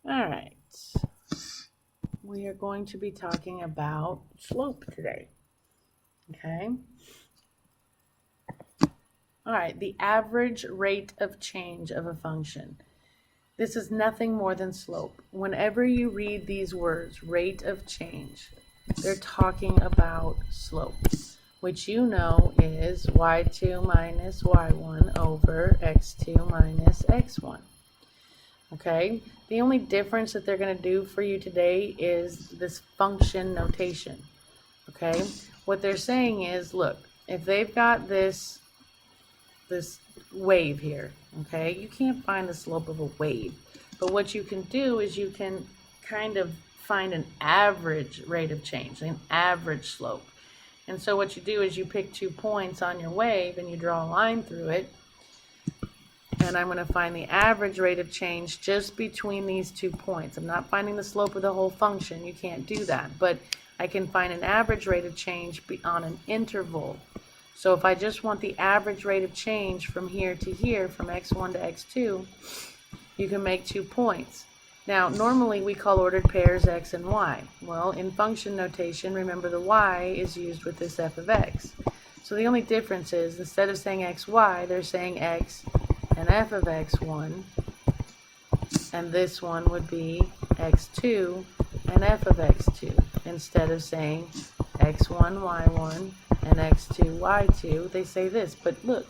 All right. We are going to be talking about slope today. Okay. All right. The average rate of change of a function. This is nothing more than slope. Whenever you read these words, rate of change, they're talking about slope, which you know is y2 minus y1 over x2 minus x1. Okay, the only difference that they're going to do for you today is this function notation. Okay, what they're saying is, look, if they've got this wave here, okay, you can't find the slope of a wave, but what you can do is you can kind of find an average rate of change, an average slope. And so what you do is you pick 2 points on your wave and you draw a line through it, and I'm going to find the average rate of change just between these 2 points. I'm not finding the slope of the whole function. You can't do that. But I can find an average rate of change on an interval. So if I just want the average rate of change from here to here, from x1 to x2, you can make 2 points. Now, normally we call ordered pairs x and y. Well, in function notation, remember the y is used with this f of x. So the only difference is, instead of saying xy, they're saying x and f of x1, and this one would be x2 and f of x2. Instead of saying x1, y1, and x2, y2, they say this. But look,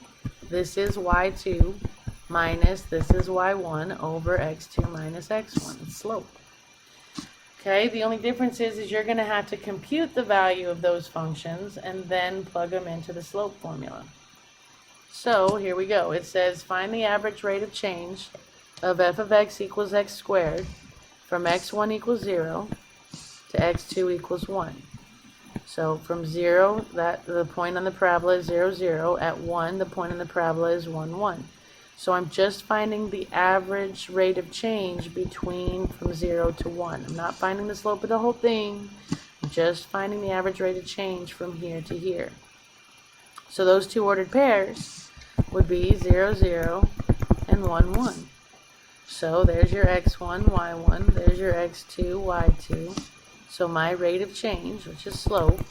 this is y2 minus this is y1 over x2 minus x1. It's slope. Okay, the only difference is you're going to have to compute the value of those functions and then plug them into the slope formula. So here we go. It says find the average rate of change of f of x equals x squared from x1 equals 0 to x2 equals 1. So from 0, the point on the parabola is 0, 0. At 1, the point on the parabola is 1, 1. So I'm just finding the average rate of change from 0 to 1. I'm not finding the slope of the whole thing. I'm just finding the average rate of change from here to here. So those 2 ordered pairs would be 0, 0, and 1, 1. So there's your x1, y1, there's your x2, y2. So my rate of change, which is slope,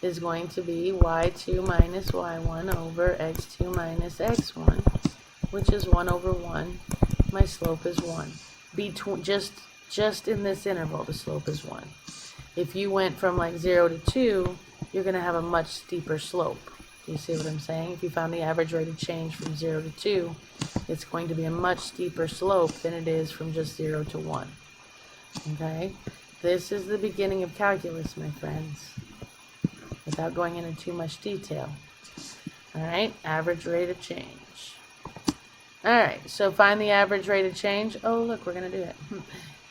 is going to be y2 minus y1 over x2 minus x1, which is 1 over 1. My slope is 1. Just in this interval, the slope is 1. If you went from like 0 to 2, you're going to have a much steeper slope. Do you see what I'm saying? If you found the average rate of change from 0 to 2, it's going to be a much steeper slope than it is from just 0 to 1. Okay? This is the beginning of calculus, my friends, without going into too much detail. All right? Average rate of change. All right, so find the average rate of change. Oh, look, we're going to do it.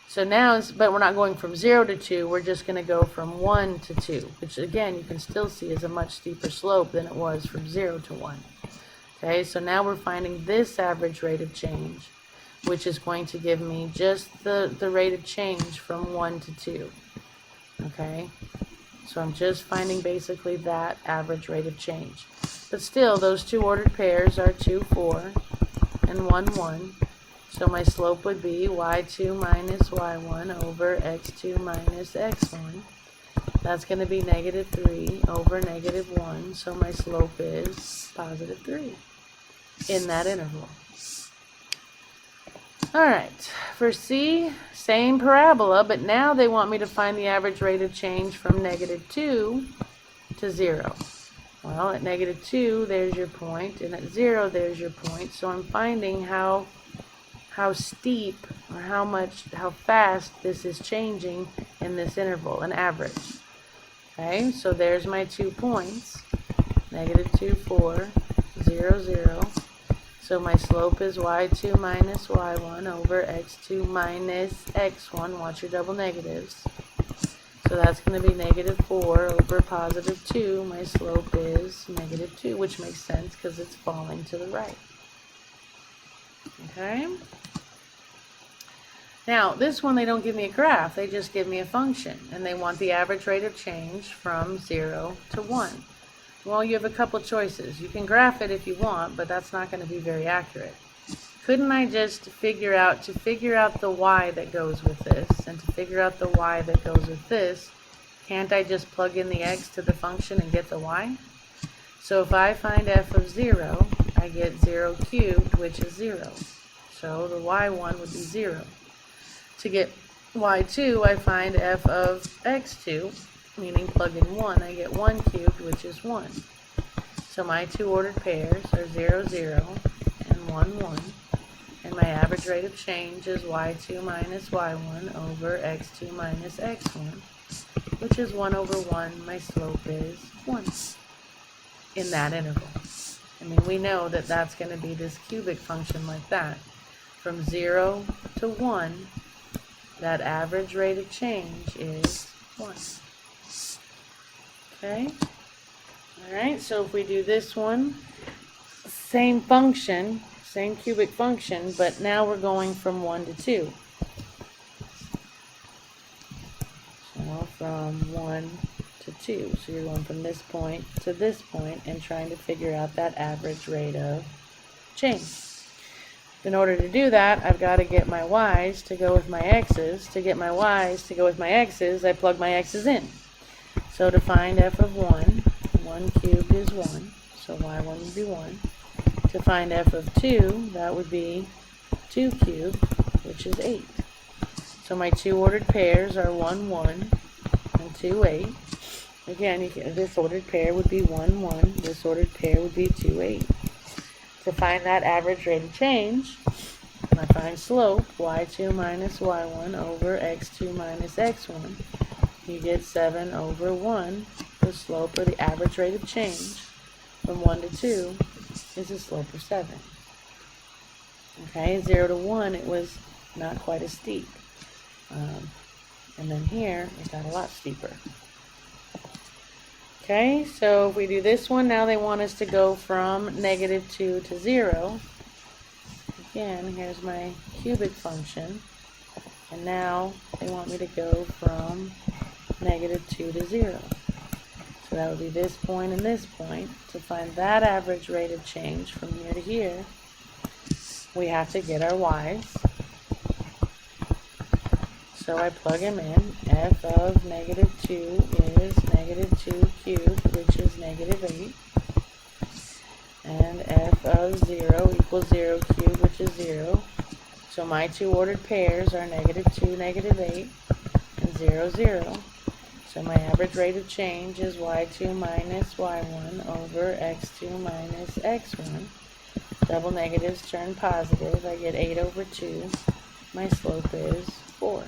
So now, but we're not going from 0 to 2. We're just going to go from 1 to 2, which, again, you can still see is a much steeper slope than it was from 0 to 1. Okay, so now we're finding this average rate of change, which is going to give me just the rate of change from 1 to 2. Okay, so I'm just finding basically that average rate of change. But still, those 2 ordered pairs are 2, 4, and 1, 1. So my slope would be y2 minus y1 over x2 minus x1. That's going to be negative 3 over negative 1. So my slope is positive 3 in that interval. All right, for C, same parabola, but now they want me to find the average rate of change from negative 2 to 0. Well, at negative 2, there's your point, and at 0, there's your point. So I'm finding how steep or how fast this is changing in this interval, an average. Okay, so there's my 2 points, negative 2, 4, 0, 0. So my slope is y2 minus y1 over x2 minus x1. Watch your double negatives. So that's going to be negative 4 over positive 2. My slope is negative 2, which makes sense because it's falling to the right. Okay? Now, this one, they don't give me a graph. They just give me a function. And they want the average rate of change from 0 to 1. Well, you have a couple choices. You can graph it if you want, but that's not going to be very accurate. couldn't I just figure out the y that goes with this, and to figure out the y that goes with this, can't I just plug in the x to the function and get the y? So if I find f of 0, I get 0 cubed, which is 0. So the y1 would be 0. To get y2, I find f of x2, meaning plug in 1, I get 1 cubed, which is 1. So my two ordered pairs are 0, 0, and 1, 1. And my average rate of change is y2 minus y1 over x2 minus x1, which is 1 over 1. My slope is 1 in that interval. I mean, we know that that's going to be this cubic function like that. From 0 to 1, that average rate of change is 1. Okay? Alright, so if we do this one, same function, same cubic function, but now we're going from 1 to 2. So from 1 to 2. So you're going from this point to this point and trying to figure out that average rate of change. In order to do that, I've got to get my y's to go with my x's. To get my y's to go with my x's, I plug my x's in. So to find f of 1, 1 cubed is 1, so y1 would be 1. To find f of 2, that would be 2 cubed, which is 8. So my two ordered pairs are 1, 1, and 2, 8. Again, this ordered pair would be 1, 1. This ordered pair would be 2, 8. To find that average rate of change, I find slope, y2 minus y1 over x2 minus x1. You get 7 over 1. The slope, or the average rate of change, from 1 to 2 is a slope of 7. Okay, 0 to 1, it was not quite as steep. And then here, it got a lot steeper. Okay, so if we do this one, now they want us to go from -2 to 0. Again, here's my cubic function. And now they want me to go from -2 to 0. So that would be this point and this point. To find that average rate of change from here to here, we have to get our y's. So I plug them in. F of -2 is -2 cubed, which is -8. And f of 0 equals 0 cubed, which is 0. So my two ordered pairs are -2, -8, and 0, 0. So my average rate of change is y2 minus y1 over x2 minus x1. Double negatives turn positive. I get 8 over 2. My slope is 4.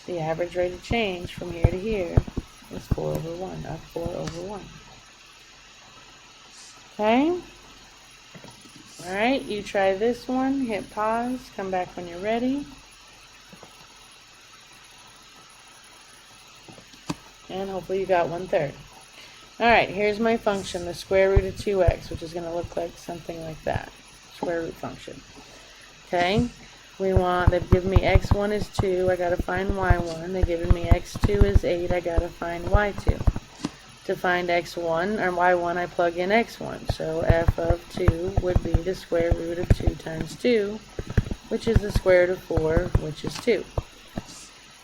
The average rate of change from here to here is 4 over 1, up 4 over 1. Okay? Alright, you try this one, hit pause, come back when you're ready. And hopefully you got 1/3. Alright, here's my function, the square root of 2x, which is going to look like something like that. Square root function. Okay? They've given me x1 is 2, I gotta find y1. They've given me x2 is 8, I gotta find y2. To find x1, or y1, I plug in x1. So f of 2 would be the square root of 2 times 2, which is the square root of 4, which is 2.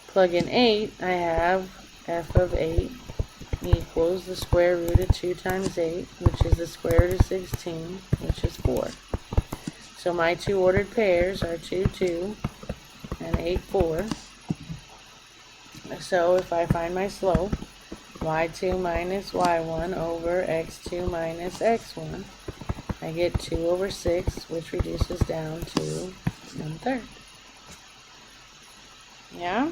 Plug in 8, I have f of 8 equals the square root of 2 times 8, which is the square root of 16, which is 4. So my two ordered pairs are 2, 2, and 8, 4. So if I find my slope, y2 minus y1 over x2 minus x1, I get 2 over 6, which reduces down to 1/3. Yeah?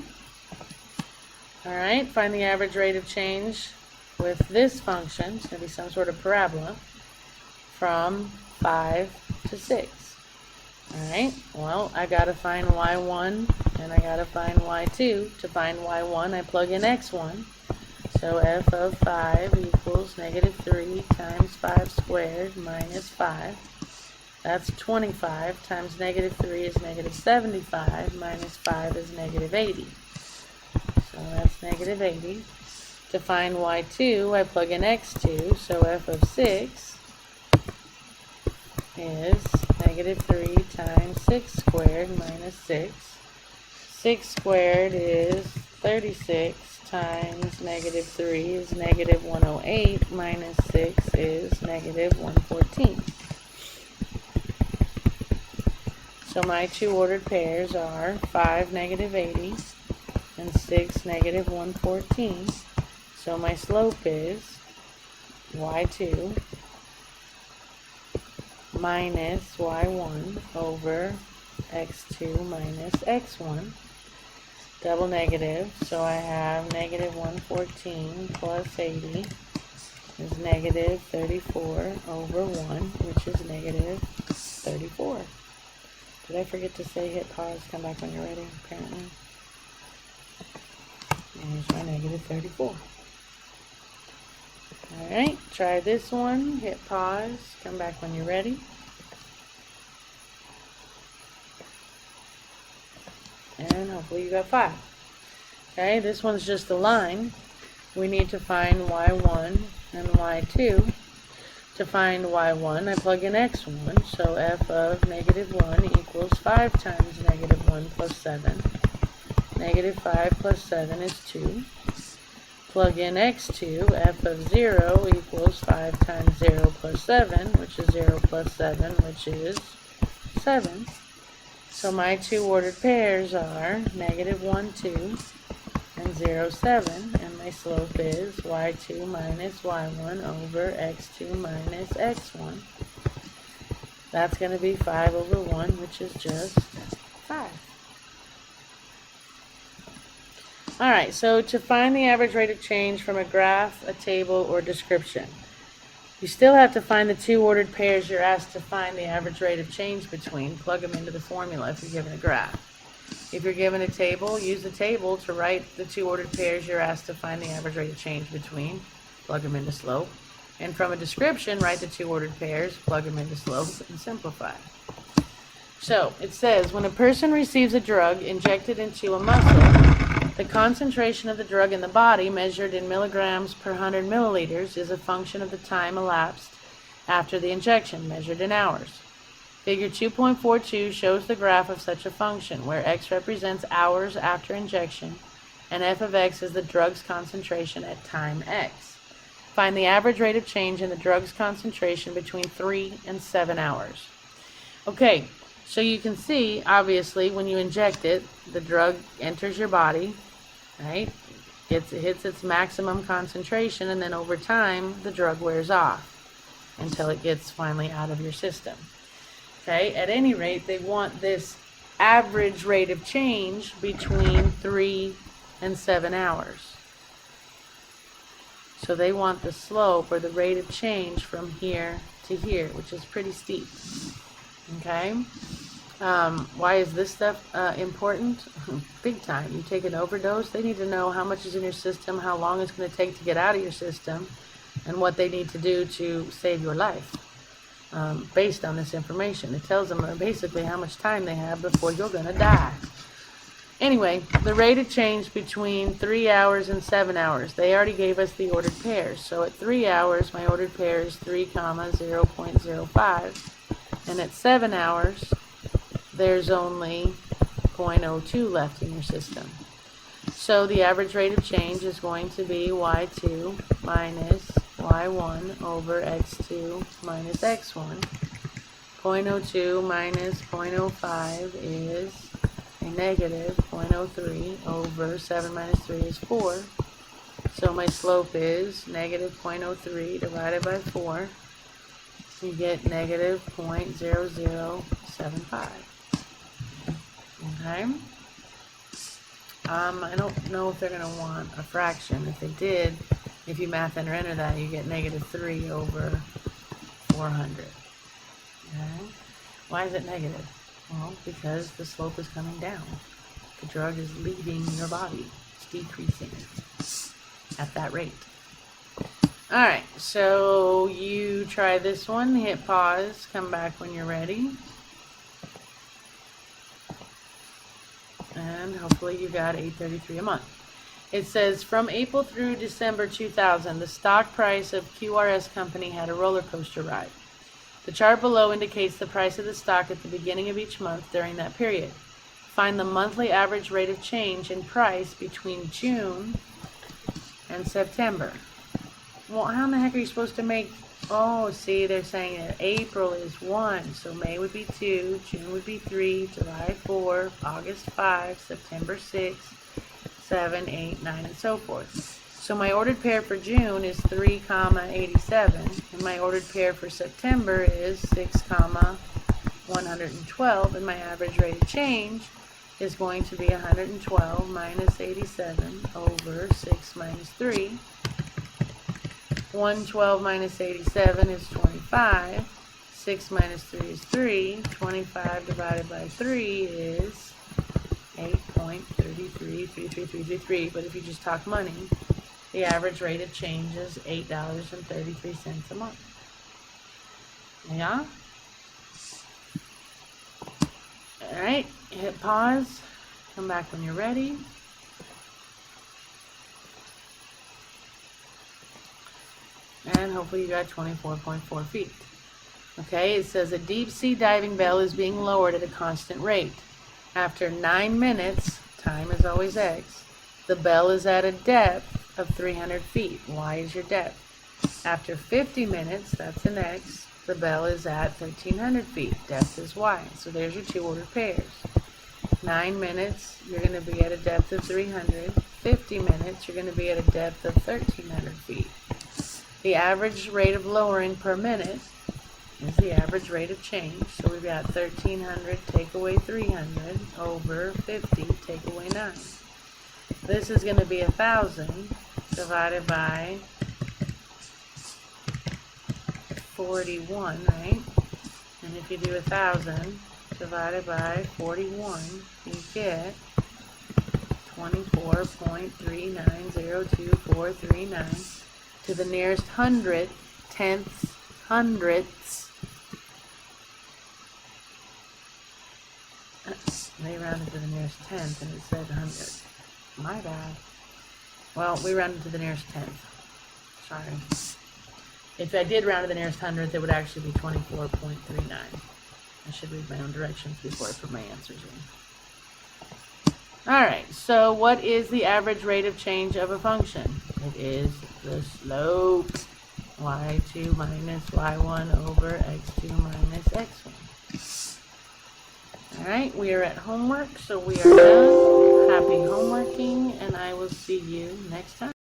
Alright, find the average rate of change with this function. It's going to be some sort of parabola from 5 to 6. Alright, well, I gotta find y1 and I gotta find y2. To find y1, I plug in x1. So f of 5 equals -3 times 5 squared minus 5. That's 25 times -3 is -75 minus 5 is -80. So that's -80. To find y2, I plug in x2. So f of 6 is Negative 3 times 6 squared minus 6. 6 squared is 36 times negative 3 is negative 108 minus 6 is negative 114. So my two ordered pairs are 5 negative 80 and 6 negative 114. So my slope is y2 minus y1 over x2 minus x1. Double negative, so I have negative 114 plus 80 is negative 34 over 1, which is negative 34. Did I forget to say hit pause, come back when you're ready, apparently? There's my negative 34. Alright, try this one, hit pause, come back when you're ready. And hopefully you got 5. Okay, this one's just a line. We need to find y1 and y2. To find y1, I plug in x1, so f of negative 1 equals 5 times negative 1 plus 7. Negative 5 plus 7 is 2. Plug in x2, f of 0 equals 5 times 0 plus 7, which is 0 plus 7, which is 7. So my two ordered pairs are negative 1, 2, and 0, 7, and my slope is y2 minus y1 over x2 minus x1. That's going to be 5 over 1, which is just 5. Alright, so to find the average rate of change from a graph, a table, or description, you still have to find the two ordered pairs you're asked to find the average rate of change between. Plug them into the formula if you're given a graph. If you're given a table, use the table to write the two ordered pairs you're asked to find the average rate of change between. Plug them into slope. And from a description, write the two ordered pairs, plug them into slope, and simplify. So, it says, when a person receives a drug injected into a muscle, the concentration of the drug in the body, measured in milligrams per 100 milliliters, is a function of the time elapsed after the injection, measured in hours. Figure 2.42 shows the graph of such a function, where x represents hours after injection, and f of x is the drug's concentration at time x. Find the average rate of change in the drug's concentration between 3 and 7 hours. Okay, so you can see, obviously, when you inject it, the drug enters your body, right? It hits its maximum concentration, and then over time, the drug wears off until it gets finally out of your system. Okay, at any rate, they want this average rate of change between 3 and 7 hours. So they want the slope, or the rate of change, from here to here, which is pretty steep. Okay? Why is this stuff important? Big time. You take an overdose, they need to know how much is in your system, how long it's going to take to get out of your system, and what they need to do to save your life. Based on this information, it tells them basically how much time they have before you're going to die. Anyway, the rate of change between 3 hours and 7 hours. They already gave us the ordered pairs. So at 3 hours, my ordered pair is 3, 0.05. And at 7 hours, there's only 0.02 left in your system. So the average rate of change is going to be y2 minus y1 over x2 minus x1. 0.02 minus 0.05 is a negative 0.03 over 7 minus 3 is 4. So my slope is negative 0.03 divided by 4. You get negative 0.0075. Okay? I don't know if they're going to want a fraction. If they did, if you math and enter that, you get negative 3 over 400. Okay? Why is it negative? Well, because the slope is coming down. The drug is leaving your body. It's decreasing at that rate. Alright, so you try this one, hit pause, come back when you're ready. And hopefully you got $8.33 a month. It says, from April through December 2000, the stock price of QRS Company had a roller coaster ride. The chart below indicates the price of the stock at the beginning of each month during that period. Find the monthly average rate of change in price between June and September. Well, how in the heck are you supposed to make... Oh, see, they're saying that April is 1, so May would be 2, June would be 3, July 4, August 5, September 6, 7, 8, 9, and so forth. So my ordered pair for June is 3, 87, and my ordered pair for September is 6, 112, and my average rate of change is going to be 112 minus 87 over 6 minus 3. 112 minus 87 is 25. 6 minus 3 is 3. 25 divided by 3 is 8.333333. But if you just talk money, the average rate of change is $8.33 a month. Yeah? Alright, hit pause. Come back when you're ready. And hopefully you got 24.4 feet. Okay, it says a deep sea diving bell is being lowered at a constant rate. After 9 minutes, time is always x, the bell is at a depth of 300 feet. Y is your depth. After 50 minutes, that's an x, the bell is at 1,300 feet. Depth is y. So there's your two ordered pairs. 9 minutes, you're going to be at a depth of 300. 50 minutes, you're going to be at a depth of 1,300 feet. The average rate of lowering per minute is the average rate of change. So we've got 1,300 take away 300 over 50 take away 9. This is going to be 1,000 divided by 41, right? And if you do 1,000 divided by 41, you get 24.3902439 to the nearest hundredths. They rounded to the nearest tenth and it said 100. My bad. Well, we rounded to the nearest tenth. Sorry. If I did round to the nearest hundredth, it would actually be 24.39. I should read my own directions before I put my answers in. Alright, so what is the average rate of change of a function? It is the slope. y2 minus y1 over x2 minus x1. Alright, we are at homework, so we are done. Happy homeworking, and I will see you next time.